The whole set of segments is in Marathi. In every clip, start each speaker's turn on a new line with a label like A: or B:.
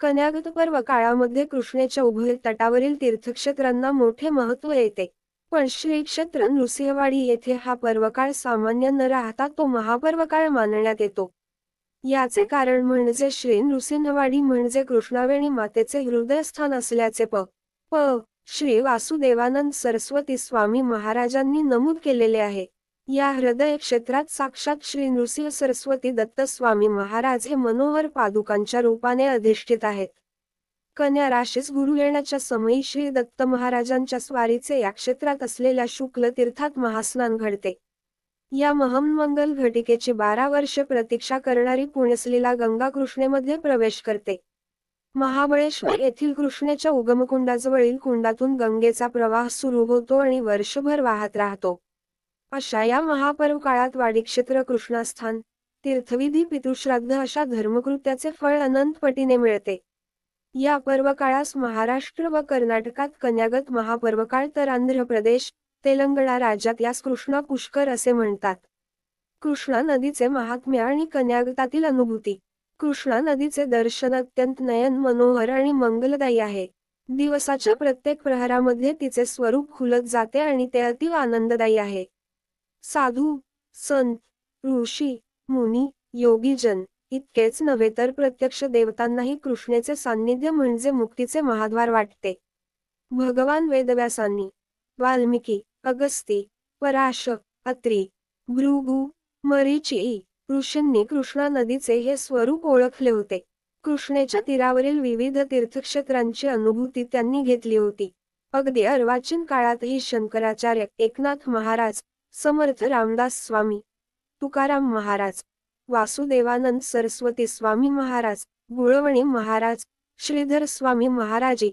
A: कन्यागत पर्व काळामध्ये कृष्णेच्या उभय तटावरील तीर्थक्षेत्रांना मोठे महत्त्व येते. पण श्री क्षेत्र नृसिंहवाडी येथे हा पर्वकाळ सामान्य न राहता तो महापर्वकाळ मानण्यात येतो. याचे कारण म्हणजे श्री नृसिंहवाडी म्हणजे कृष्णावेणी मातेचे हृदयस्थान असल्याचे प. श्री वासुदेवानंद सरस्वती स्वामी महाराजांनी नमूद केलेले आहे. या हृदय क्षेत्रात साक्षात श्री नृसिंह सरस्वती दत्त स्वामी महाराज हे मनोहर पादुकांच्या रूपाने अधिष्ठित आहेत. कन्या राशीस गुरु येण्याच्या समयी श्री दत्त महाराजांच्या स्वारीचे या क्षेत्रात असलेल्या शुक्ल तीर्थात महास्नान घडते. या महमंगल घटिकेची 12 वर्षे प्रतीक्षा करणारी पुण्यसलीला गंगा कृष्णेमध्ये प्रवेश करते. महाबळेश्वर येथील कृष्णेच्या उगमकुंडाजवळील कुंडातून गंगेचा प्रवाह सुरू होतो आणि वर्षभर वाहत राहतो. अशा या महापर्व काळात वाडीक्षेत्र कृष्णास्थान, तीर्थविधी, पितृश्राद्ध अशा धर्मकृत्याचे फळ अनंत पटीने मिळते. या पर्वकाळास महाराष्ट्र व कर्नाटकात कन्यागत महापर्वकाळ तर आंध्र प्रदेश, तेलंगणा राज्यात यास कृष्णा पुष्कर असे म्हणतात. कृष्णा नदीचे महात्म्य आणि कन्यागतातील अनुभूती. कृष्णा नदीचे दर्शन अत्यंत नयन मनोहर आणि मंगलदायी आहे. दिवसाच्या प्रत्येक प्रहरामध्ये तिचे स्वरूप खुलत जाते आणि ते अतीव आनंददायी आहे. साधू, संत, ऋषी, मुनी, योगीजन इतकेच नव्हे तर प्रत्यक्ष देवतांनाही कृष्णेचे सान्निध्य म्हणजे मुक्तीचे महाद्वार वाटते. भगवान वेदव्यासांनी, वाल्मिकी, अगस्ती, पराशर, अत्री, भृगु, मरीची ऋषींनी कृष्णा नदीचे हे स्वरूप ओळखले होते. कृष्णेच्या तीरावरील विविध तीर्थक्षेत्रांची अनुभूती त्यांनी घेतली होती. अगदी अर्वाचीन काळातही शंकराचार्य, एकनाथ महाराज, समर्थ रामदास स्वामी, तुकाराम महाराज, वासुदेवानंद सरस्वती स्वामी महाराज, गुळवणी महाराज, श्रीधर स्वामी महाराजी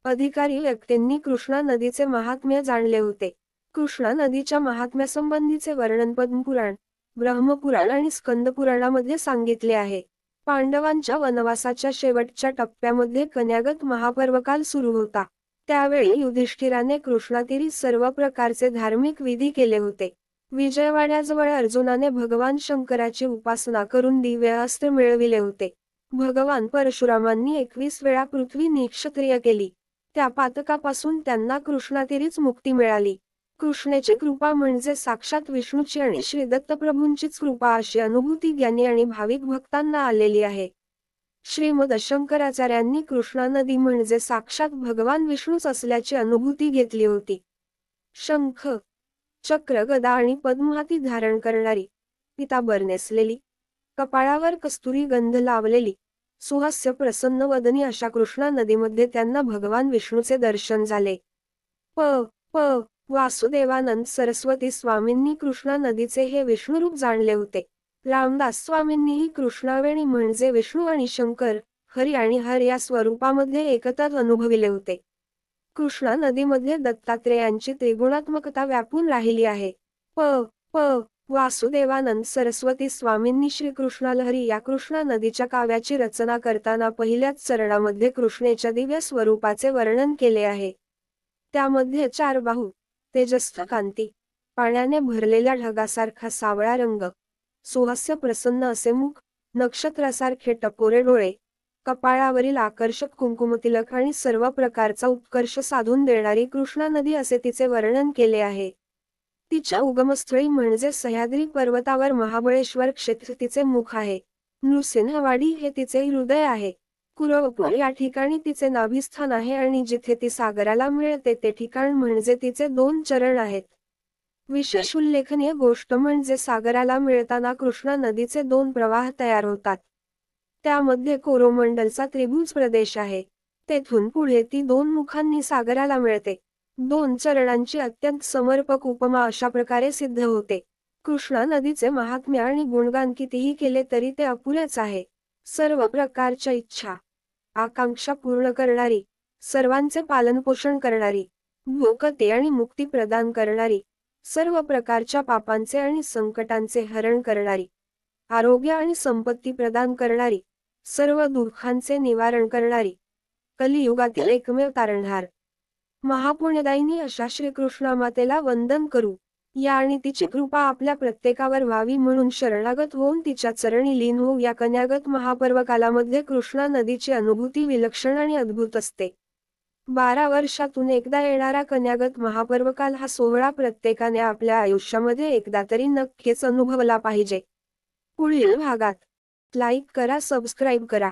A: अधिकारी व्यक्तींनी कृष्णा नदीचे महात्म्य जाणले होते. कृष्णा नदीच्या महात्म्यासंबंधीचे वर्णन पद्मपुराण, ब्रह्मपुराण आणि स्कंदपुराणामध्ये सांगितले आहे. पांडवांच्या वनवासाच्या शेवटच्या टप्प्यामध्ये कन्यागत महापर्वकाल सुरू होता. त्यावेळी युधिष्ठिराने कृष्णातीरी सर्व प्रकारचे धार्मिक विधी केले होते. विजयवाड्याजवळ अर्जुनाने भगवान शंकराची उपासना करून दिव्य अस्त्र मिळविले होते. भगवान परशुरामांनी 21 वेळा पृथ्वी निक्षत्रिय केली. त्या पातकापासून त्यांना कृष्णातीरीच मुक्ती मिळाली. कृष्णेची कृपा म्हणजे साक्षात विष्णूची आणि श्री दत्तप्रभूंचीच कृपा अशी अनुभूती ज्ञानी आणि भाविक भक्तांना आलेली आहे. श्रीमद शंकराचार्यांनी कृष्णा नदी म्हणजे साक्षात भगवान विष्णूच असल्याची अनुभूती घेतली होती. शंख, चक्र, गदा आणि पद्महाती धारण करणारी, पितांबर नेसलेली, कपाळावर कस्तुरी गंध लावलेली, सुहास्य प्रसन्न वदनी अशा कृष्णा नदीमध्ये त्यांना भगवान विष्णूचे दर्शन झाले. प. वासुदेवानंद सरस्वती स्वामींनी कृष्णा नदीचे हे विष्णुरूप जाणले होते. रामदास स्वामींनीही कृष्णावेणी म्हणजे विष्णू आणि शंकर, हरी आणि हर या स्वरूपामध्ये एकताच अनुभविले होते. कृष्णा नदीमध्ये दत्तात्रेयांची त्रिगुणात्मकता व्यापून राहिली आहे. प. वासुदेवानंद सरस्वती स्वामींनी श्रीकृष्णालहरी या कृष्णा नदीच्या काव्याची रचना करताना पहिल्याच चरणामध्ये कृष्णेच्या दिव्य स्वरूपाचे वर्णन केले आहे. त्यामध्ये 4 बाहू, तेजस्वी कांती, पाण्याने भरलेल्या ढगासारखा सावळा रंग, सुहास्य प्रसन्न असे मुख, नक्षत्रासारखे टपोरे डोळे, कपाळावरील आकर्षक कुंकुमतिलक आणि सर्व प्रकारचा उत्कर्ष साधून देणारी कृष्णा नदी असे तिचे वर्णन केले आहे. तिच्या उगमस्थळी म्हणजे सह्याद्री पर्वतावर महाबळेश्वर क्षेत्र तिचे मुख आहे. नृसिंहवाडी हे तिचे हृदय आहे. कुरवपूर या ठिकाणी तिचे नाभिस्थान आहे आणि जिथे ती सागराला मिळते ते ठिकाण म्हणजे तिचे 2 चरण आहेत. विशेष उल्लेखनीय गोष्ट म्हणजे सागराला मिळताना कृष्णा नदीचे 2 प्रवाह तयार होतात. त्यामध्ये कोरोमंडलचा त्रिभुज प्रदेश आहे. तेथून पुढे ती 2 मुखांनी सागराला मिळते. 2 चरणांची अत्यंत समर्पक उपमा अशा प्रकारे सिद्ध होते. कृष्णा नदीचे महात्म्य आणि गुणगान कितीही केले तरी ते अपुरेच आहे. सर्व प्रकारच्या इच्छा, आकांक्षा पूर्ण करणारी, सर्वांचे पालनपोषण करणारी, भोगते आणि मुक्ती प्रदान करणारी, सर्व प्रकारच्या पापांचे आणि संकटांचे हरण करणारी, आरोग्य आणि संपत्ती प्रदान करणारी, सर्व दुःखांचे निवारण करणारी, कलियुगातील एकमेव तारणहार, महापुण्यदायिनी अशा श्रीकृष्णा मातेला वंदन करू. या आणि तिची कृपा आपल्या प्रत्येकावर व्हावी म्हणून शरणागत होऊन तिच्या चरणी लीन होऊ या कन्यागत महापर्वकालामध्ये कृष्णा नदीची अनुभूती विलक्षण आणि अद्भुत असते. 12 वर्षातून एकदा येणारा कन्यागत महापर्वकाल हा सोहळा प्रत्येकाने आपल्या आयुष्यामध्ये एकदा तरी नक्कीच अनुभवला पाहिजे. पुढील भागात लाईक करा, सबस्क्राईब करा.